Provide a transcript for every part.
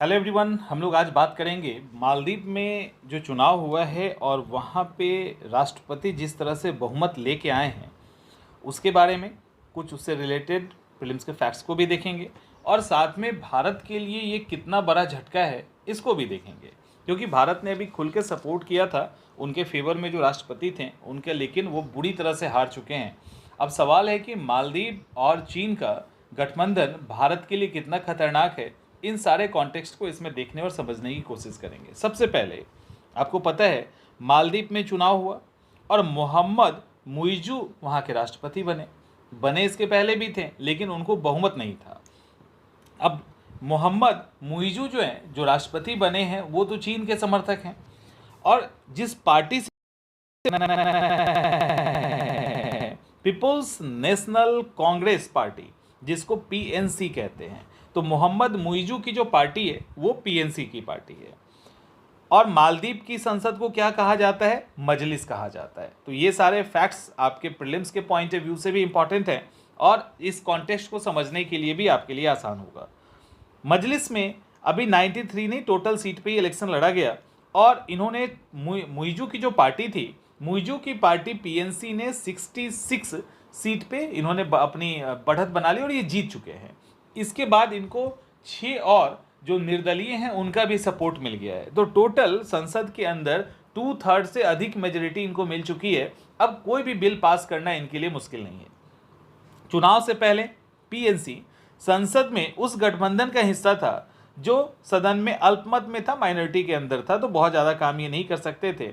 Hello everyone, हम लोग आज बात करेंगे मालदीव में जो चुनाव हुआ है और वहाँ पे राष्ट्रपति जिस तरह से बहुमत लेके आए हैं उसके बारे में, कुछ उससे रिलेटेड प्रीलिम्स के फैक्ट्स को भी देखेंगे और साथ में भारत के लिए ये कितना बड़ा झटका है इसको भी देखेंगे। क्योंकि भारत ने अभी खुल के सपोर्ट किया था उनके फेवर में जो राष्ट्रपति थे उनके, लेकिन वो बुरी तरह से हार चुके हैं। अब सवाल है कि मालदीव और चीन का गठबंधन भारत के लिए कितना खतरनाक है। इन सारे कॉन्टेक्स्ट को इसमें देखने और समझने की कोशिश करेंगे। सबसे पहले आपको पता है मालदीव में चुनाव हुआ और मोहम्मद मुइजू वहाँ के राष्ट्रपति बने इसके पहले भी थे लेकिन उनको बहुमत नहीं था। अब मोहम्मद मुइजू जो हैं, जो राष्ट्रपति बने हैं, वो तो चीन के समर्थक हैं और जिस पार्टी से पीपुल्स नेशनल कांग्रेस पार्टी, जिसको पीएनसी कहते हैं, तो मोहम्मद मुइजू की जो पार्टी है वो पीएनसी की पार्टी है। और मालदीव की संसद को क्या कहा जाता है? मजलिस कहा जाता है। तो ये सारे फैक्ट्स आपके प्रीलिम्स के पॉइंट ऑफ व्यू से भी इंपॉर्टेंट हैं और इस कॉन्टेक्स्ट को समझने के लिए भी आपके लिए आसान होगा। मजलिस में अभी 93 नहीं टोटल सीट पे ही इलेक्शन लड़ा गया और इन्होंने मुइजू की जो पार्टी थी, मुइजू की पार्टी पीएनसी ने 66 सीट पे इन्होंने अपनी बढ़त बना ली और ये जीत चुके हैं। इसके बाद इनको 6 और जो निर्दलीय हैं उनका भी सपोर्ट मिल गया है। तो टोटल संसद के अंदर 2/3 से अधिक मेजोरिटी इनको मिल चुकी है। अब कोई भी बिल पास करना इनके लिए मुश्किल नहीं है। चुनाव से पहले पीएनसी संसद में उस गठबंधन का हिस्सा था जो सदन में अल्पमत में था, माइनॉरिटी के अंदर था, तो बहुत ज़्यादा काम ये नहीं कर सकते थे।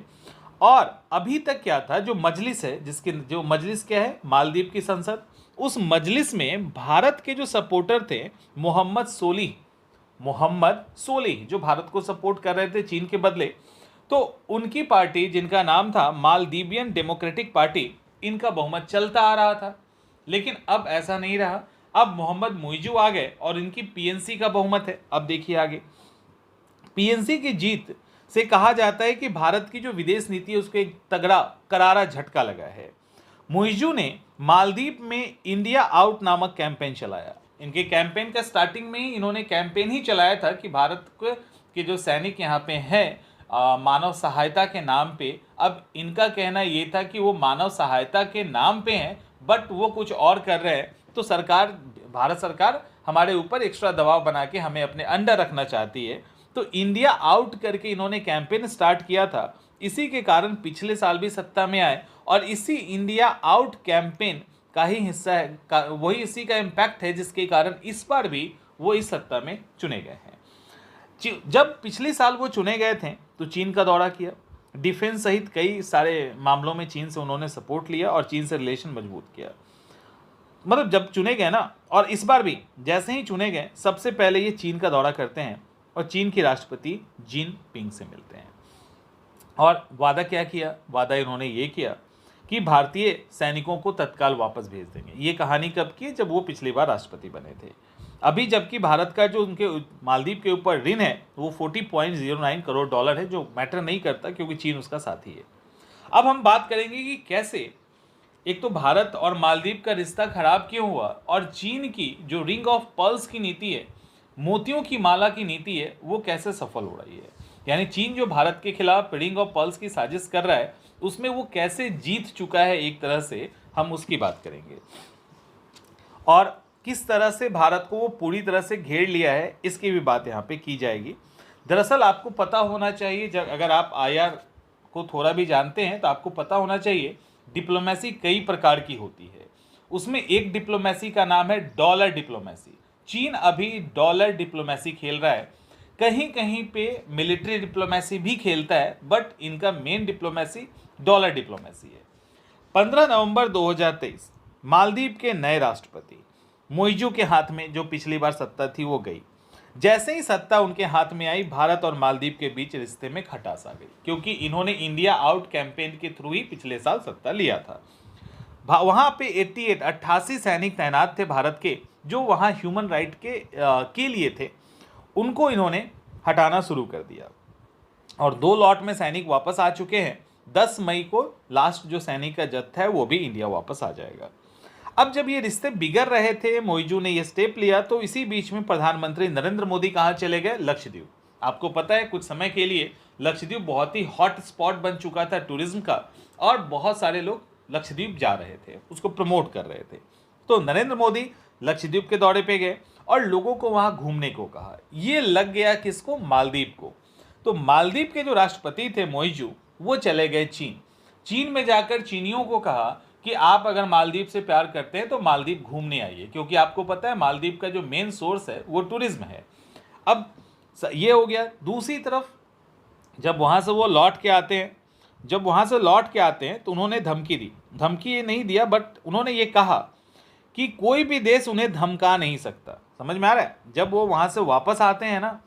और अभी तक क्या था, जो मजलिस है, जिसकी जो मजलिस क्या है, मालदीव की संसद, उस मजलिस में भारत के जो सपोर्टर थे मोहम्मद सोलिह जो भारत को सपोर्ट कर रहे थे चीन के बदले, तो उनकी पार्टी जिनका नाम था मालदीवियन डेमोक्रेटिक पार्टी, इनका बहुमत चलता आ रहा था। लेकिन अब ऐसा नहीं रहा। अब मोहम्मद मुइजू आ गए और इनकी पीएनसी का बहुमत है। अब देखिए आगे, पीएनसी की जीत से कहा जाता है कि भारत की जो विदेश नीति है उसको एक तगड़ा करारा झटका लगा है। मुइजू ने मालदीव में इंडिया आउट नामक कैंपेन चलाया। इनके कैंपेन का स्टार्टिंग में ही इन्होंने कैंपेन ही चलाया था कि भारत के जो सैनिक यहाँ पे हैं मानव सहायता के नाम पे, अब इनका कहना ये था कि वो मानव सहायता के नाम पे हैं बट वो कुछ और कर रहे हैं, तो भारत सरकार हमारे ऊपर एक्स्ट्रा दबाव बना के हमें अपने अंडर रखना चाहती है। तो इंडिया आउट करके इन्होंने कैंपेन स्टार्ट किया था। इसी के कारण पिछले साल भी सत्ता में आए और इसी इंडिया आउट कैंपेन का ही हिस्सा है, वही इसी का इम्पैक्ट है जिसके कारण इस बार भी वो इस सत्ता में चुने गए हैं। जब पिछले साल वो चुने गए थे तो चीन का दौरा किया, डिफेंस सहित कई सारे मामलों में चीन से उन्होंने सपोर्ट लिया और चीन से रिलेशन मजबूत किया। मतलब जब चुने गए ना, और इस बार भी जैसे ही चुने गए सबसे पहले ये चीन का दौरा करते हैं और चीन की राष्ट्रपति जिनपिंग से मिलते हैं। और वादा क्या किया? वादा इन्होंने ये किया कि भारतीय सैनिकों को तत्काल वापस भेज देंगे। ये कहानी कब की? जब वो पिछली बार राष्ट्रपति बने थे। अभी जबकि भारत का जो उनके मालदीव के ऊपर ऋण है वो $40.09 करोड़ है, जो मैटर नहीं करता क्योंकि चीन उसका साथी है। अब हम बात करेंगे कि कैसे एक तो भारत और मालदीव का रिश्ता खराब क्यों हुआ और चीन की जो रिंग ऑफ पर्ल्स की नीति है, मोतियों की माला की नीति है, वो कैसे सफल हो रही है। यानी चीन जो भारत के खिलाफ रिंग ऑफ पर्ल्स की साजिश कर रहा है उसमें वो कैसे जीत चुका है, एक तरह से हम उसकी बात करेंगे। और किस तरह से भारत को वो पूरी तरह से घेर लिया है इसकी भी बात यहाँ पे की जाएगी। दरअसल आपको पता होना चाहिए, जब अगर आप आईआर को थोड़ा भी जानते हैं तो आपको पता होना चाहिए डिप्लोमेसी कई प्रकार की होती है। उसमें एक डिप्लोमेसी का नाम है डॉलर डिप्लोमेसी। चीन अभी डॉलर डिप्लोमेसी खेल रहा है, कहीं कहीं पे मिलिट्री डिप्लोमेसी भी खेलता है, बट इनका मेन डिप्लोमेसी डॉलर डिप्लोमेसी है। 15 नवंबर 2023 मालदीव के नए राष्ट्रपति मुइजू के हाथ में जो पिछली बार सत्ता थी वो गई। जैसे ही सत्ता उनके हाथ में आई, भारत और मालदीव के बीच रिश्ते में खटास आ गई, क्योंकि इन्होंने इंडिया आउट कैंपेन के थ्रू ही पिछले साल सत्ता लिया था। वहाँ पे 88 सैनिक तैनात थे भारत के, जो वहाँ ह्यूमन राइट के लिए थे, उनको इन्होंने हटाना शुरू कर दिया और 2 लॉट में सैनिक वापस आ चुके हैं। 10 मई को लास्ट जो सैनिक का जत्था है वो भी इंडिया वापस आ जाएगा। अब जब ये रिश्ते बिगड़ रहे थे, मोइजू ने ये स्टेप लिया, तो इसी बीच में प्रधानमंत्री नरेंद्र मोदी कहाँ चले गए? लक्षद्वीप। आपको पता है कुछ समय के लिए लक्षद्वीप बहुत ही हॉट स्पॉट बन चुका था टूरिज्म का, और बहुत सारे लोग लक्षद्वीप जा रहे थे, उसको प्रमोट कर रहे थे। तो नरेंद्र मोदी लक्षद्वीप के दौरे पे गए और लोगों को वहाँ घूमने को कहा। ये लग गया किसको? मालदीव को। तो मालदीव के जो राष्ट्रपति थे मोइजू, वो चले गए चीन। चीन में जाकर चीनियों को कहा कि आप अगर मालदीव से प्यार करते हैं तो मालदीव घूमने आइए, क्योंकि आपको पता है मालदीव का जो मेन सोर्स है वो टूरिज्म है। अब ये हो गया। दूसरी तरफ जब वहाँ से वो लौट के आते हैं, तो उन्होंने धमकी दी। धमकी ये नहीं दिया, बट उन्होंने ये कहा कि कोई भी देश उन्हें धमका नहीं सकता। समझ में आ रहा है? जब वो वहाँ से वापस आते हैं ना,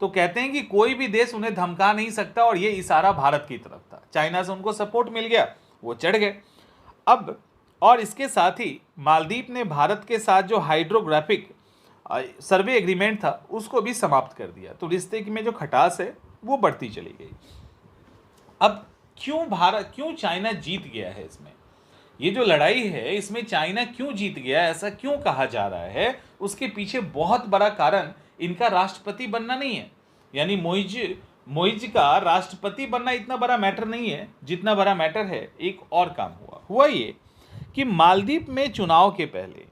तो कहते हैं कि कोई भी देश उन्हें धमका नहीं सकता, और ये इशारा भारत की तरफ था। चाइना से उनको सपोर्ट मिल गया, वो चढ़ गए। अब और इसके साथ ही मालदीव ने भारत के साथ जो हाइड्रोग्राफिक सर्वे एग्रीमेंट था उसको भी समाप्त कर दिया। तो रिश्ते में जो खटास है वो बढ़ती चली गई। अब क्यों चाइना जीत गया है इसमें? ये जो लड़ाई है इसमें चाइना क्यों जीत गया, ऐसा क्यों कहा जा रहा है? उसके पीछे बहुत बड़ा कारण इनका राष्ट्रपति बनना नहीं है। यानी मोइज का राष्ट्रपति बनना इतना बड़ा मैटर नहीं है जितना बड़ा मैटर है एक और काम हुआ ये कि मालदीव में चुनाव के पहले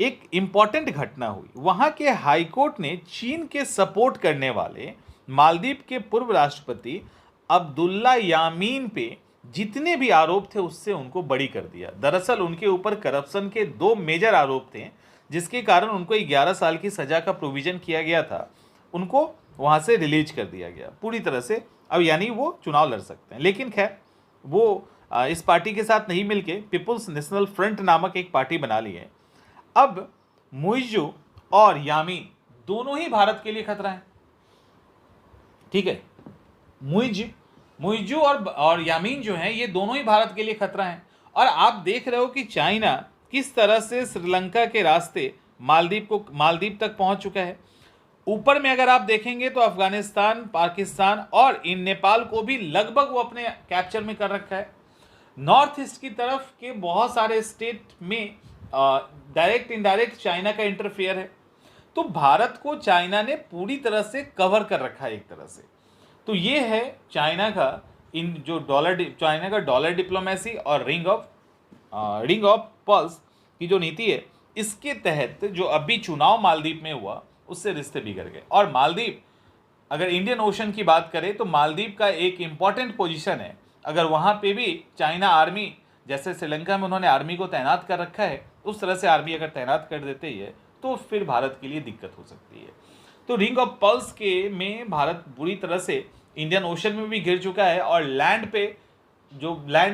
एक इंपॉर्टेंट घटना हुई। वहां के हाईकोर्ट ने चीन के सपोर्ट करने वाले मालदीव के पूर्व राष्ट्रपति अब्दुल्ला यामीन पे जितने भी आरोप थे उससे उनको बरी कर दिया। दरअसल उनके ऊपर करप्शन के 2 मेजर आरोप थे, जिसके कारण उनको 11 साल की सजा का प्रोविजन किया गया था। उनको वहां से रिलीज कर दिया गया पूरी तरह से। अब यानी वो चुनाव लड़ सकते हैं। लेकिन खैर वो इस पार्टी के साथ नहीं मिलके पीपुल्स नेशनल फ्रंट नामक एक पार्टी बना ली है। अब मोइजू और यामीन दोनों ही भारत के लिए खतरा है। ठीक है, मोइजू और यामीन जो हैं ये दोनों ही भारत के लिए खतरा हैं। और आप देख रहे हो कि चाइना किस तरह से श्रीलंका के रास्ते मालदीव तक पहुंच चुका है। ऊपर में अगर आप देखेंगे तो अफगानिस्तान, पाकिस्तान और इन नेपाल को भी लगभग वो अपने कैप्चर में कर रखा है। नॉर्थ ईस्ट की तरफ के बहुत सारे स्टेट में डायरेक्ट इनडायरेक्ट चाइना का इंटरफेयर है। तो भारत को चाइना ने पूरी तरह से कवर कर रखा है एक तरह से। तो ये है चाइना का डॉलर डिप्लोमेसी और रिंग ऑफ पर्ल्स की जो नीति है, इसके तहत जो अभी चुनाव मालदीव में हुआ उससे रिश्ते बिगड़ गए। और मालदीव, अगर इंडियन ओशन की बात करें तो मालदीव का एक इंपॉर्टेंट पोजीशन है। अगर वहाँ पे भी चाइना आर्मी, जैसे श्रीलंका में उन्होंने आर्मी को तैनात कर रखा है, उस तरह से आर्मी अगर तैनात कर देते ही है तो फिर भारत के लिए दिक्कत हो सकती है। तो रिंग ऑफ पर्ल्स में भारत बुरी तरह से इंडियन ओशन में भी घिर चुका है। और लैंड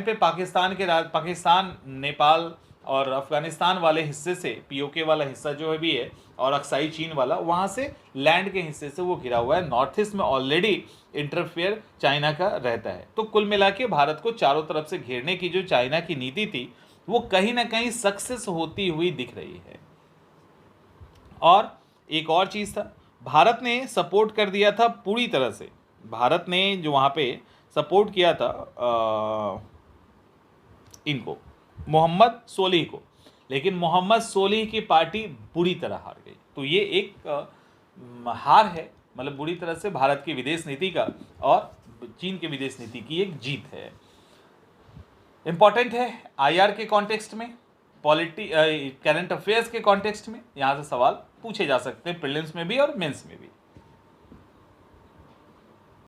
पे पाकिस्तान, नेपाल और अफगानिस्तान वाले हिस्से से, पीओके वाला हिस्सा जो भी है और अक्साई चीन वाला, वहाँ से लैंड के हिस्से से वो घिरा हुआ है। नॉर्थ ईस्ट में ऑलरेडी इंटरफेयर चाइना का रहता है। तो कुल मिला के भारत को चारों तरफ से घेरने की जो चाइना की नीति थी वो कहीं ना कहीं सक्सेस होती हुई दिख रही है। और एक और चीज़ था, भारत ने सपोर्ट कर दिया था पूरी तरह से। भारत ने जो वहाँ पे सपोर्ट किया था इनको, मोहम्मद सोलिह को, लेकिन मोहम्मद सोलिह की पार्टी बुरी तरह हार गई। तो ये एक हार है, मतलब बुरी तरह से भारत की विदेश नीति का और चीन की विदेश नीति की एक जीत है। इंपॉर्टेंट है आईआर के कॉन्टेक्स्ट में, करंट अफेयर्स के कॉन्टेक्स्ट में, यहाँ से सवाल पूछे जा सकते हैं प्रीलिम्स में भी और मेंस में भी।